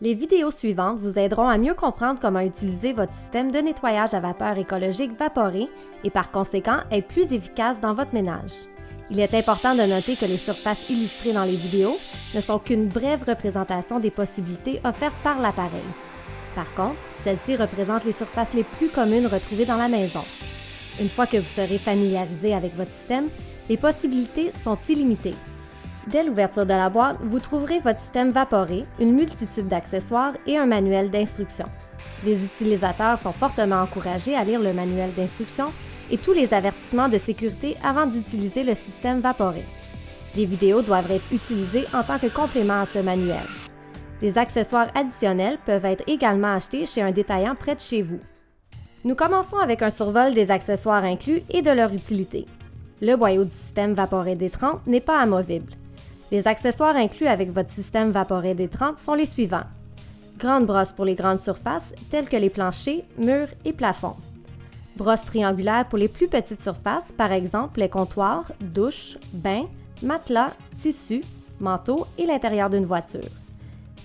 Les vidéos suivantes vous aideront à mieux comprendre comment utiliser votre système de nettoyage à vapeur écologique Vaporé et par conséquent être plus efficace dans votre ménage. Il est important de noter que les surfaces illustrées dans les vidéos ne sont qu'une brève représentation des possibilités offertes par l'appareil. Par contre, celles-ci représentent les surfaces les plus communes retrouvées dans la maison. Une fois que vous serez familiarisé avec votre système, les possibilités sont illimitées. Dès l'ouverture de la boîte, vous trouverez votre système Vaporé, une multitude d'accessoires et un manuel d'instructions. Les utilisateurs sont fortement encouragés à lire le manuel d'instructions et tous les avertissements de sécurité avant d'utiliser le système Vaporé. Les vidéos doivent être utilisées en tant que complément à ce manuel. Des accessoires additionnels peuvent être également achetés chez un détaillant près de chez vous. Nous commençons avec un survol des accessoires inclus et de leur utilité. Le boyau du système Vaporé D30 n'est pas amovible. Les accessoires inclus avec votre système Vaporé D30 sont les suivants. Grande brosse pour les grandes surfaces, telles que les planchers, murs et plafonds. Brosse triangulaire pour les plus petites surfaces, par exemple les comptoirs, douches, bains, matelas, tissus, manteaux et l'intérieur d'une voiture.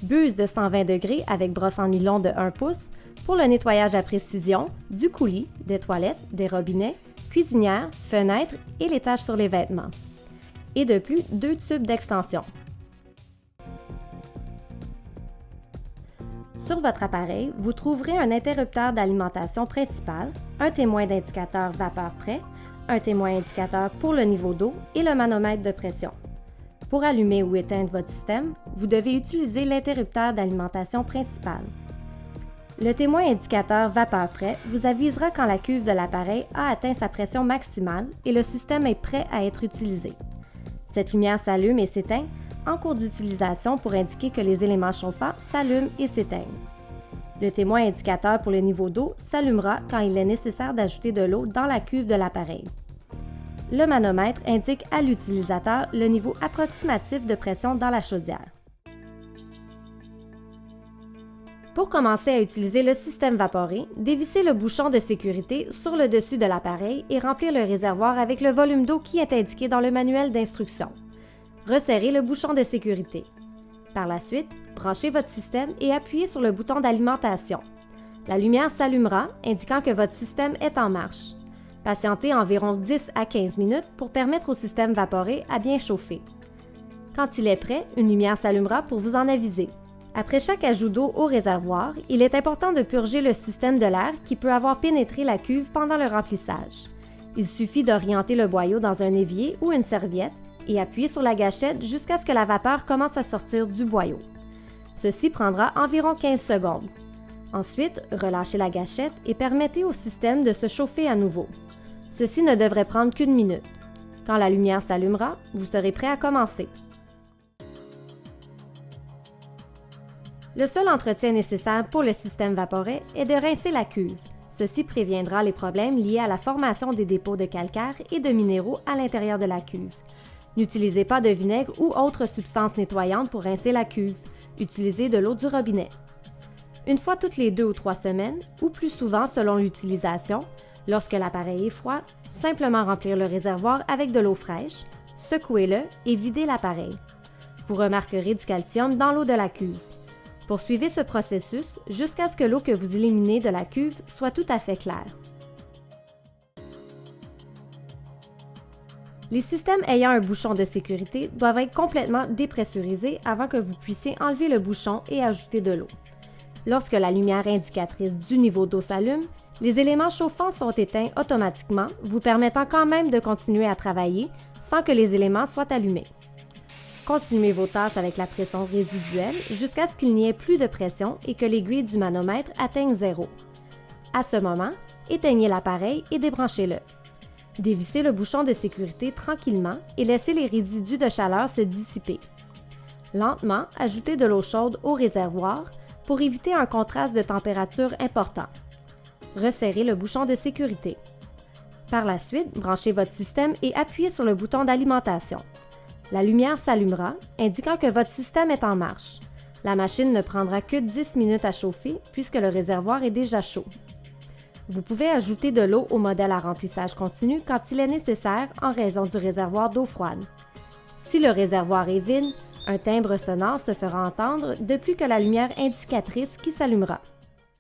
Buse de 120 degrés avec brosse en nylon de 1 pouce pour le nettoyage à précision du coulis, des toilettes, des robinets, cuisinières, fenêtres et l'étage sur les vêtements. Et de plus, 2 tubes d'extension. Sur votre appareil, vous trouverez un interrupteur d'alimentation principal, un témoin d'indicateur vapeur prêt, un témoin indicateur pour le niveau d'eau et le manomètre de pression. Pour allumer ou éteindre votre système, vous devez utiliser l'interrupteur d'alimentation principal. Le témoin indicateur vapeur prêt vous avisera quand la cuve de l'appareil a atteint sa pression maximale et le système est prêt à être utilisé. Cette lumière s'allume et s'éteint en cours d'utilisation pour indiquer que les éléments chauffants s'allument et s'éteignent. Le témoin indicateur pour le niveau d'eau s'allumera quand il est nécessaire d'ajouter de l'eau dans la cuve de l'appareil. Le manomètre indique à l'utilisateur le niveau approximatif de pression dans la chaudière. Pour commencer à utiliser le système Vaporé, dévissez le bouchon de sécurité sur le dessus de l'appareil et remplir le réservoir avec le volume d'eau qui est indiqué dans le manuel d'instructions. Resserrez le bouchon de sécurité. Par la suite, branchez votre système et appuyez sur le bouton d'alimentation. La lumière s'allumera, indiquant que votre système est en marche. Patientez environ 10 à 15 minutes pour permettre au système Vaporé à bien chauffer. Quand il est prêt, une lumière s'allumera pour vous en aviser. Après chaque ajout d'eau au réservoir, il est important de purger le système de l'air qui peut avoir pénétré la cuve pendant le remplissage. Il suffit d'orienter le boyau dans un évier ou une serviette et appuyer sur la gâchette jusqu'à ce que la vapeur commence à sortir du boyau. Ceci prendra environ 15 secondes. Ensuite, relâchez la gâchette et permettez au système de se chauffer à nouveau. Ceci ne devrait prendre qu'une minute. Quand la lumière s'allumera, vous serez prêt à commencer. Le seul entretien nécessaire pour le système Vaporé est de rincer la cuve. Ceci préviendra les problèmes liés à la formation des dépôts de calcaire et de minéraux à l'intérieur de la cuve. N'utilisez pas de vinaigre ou autre substance nettoyante pour rincer la cuve. Utilisez de l'eau du robinet. Une fois toutes les 2 ou 3 semaines, ou plus souvent selon l'utilisation, lorsque l'appareil est froid, simplement remplir le réservoir avec de l'eau fraîche, secouez-le et videz l'appareil. Vous remarquerez du calcium dans l'eau de la cuve. Poursuivez ce processus jusqu'à ce que l'eau que vous éliminez de la cuve soit tout à fait claire. Les systèmes ayant un bouchon de sécurité doivent être complètement dépressurisés avant que vous puissiez enlever le bouchon et ajouter de l'eau. Lorsque la lumière indicatrice du niveau d'eau s'allume, les éléments chauffants sont éteints automatiquement, vous permettant quand même de continuer à travailler sans que les éléments soient allumés. Continuez vos tâches avec la pression résiduelle jusqu'à ce qu'il n'y ait plus de pression et que l'aiguille du manomètre atteigne 0. À ce moment, éteignez l'appareil et débranchez-le. Dévissez le bouchon de sécurité tranquillement et laissez les résidus de chaleur se dissiper. Lentement, ajoutez de l'eau chaude au réservoir pour éviter un contraste de température important. Resserrez le bouchon de sécurité. Par la suite, branchez votre système et appuyez sur le bouton d'alimentation. La lumière s'allumera, indiquant que votre système est en marche. La machine ne prendra que 10 minutes à chauffer puisque le réservoir est déjà chaud. Vous pouvez ajouter de l'eau au modèle à remplissage continu quand il est nécessaire en raison du réservoir d'eau froide. Si le réservoir est vide, Un timbre sonore se fera entendre de plus que la lumière indicatrice qui s'allumera.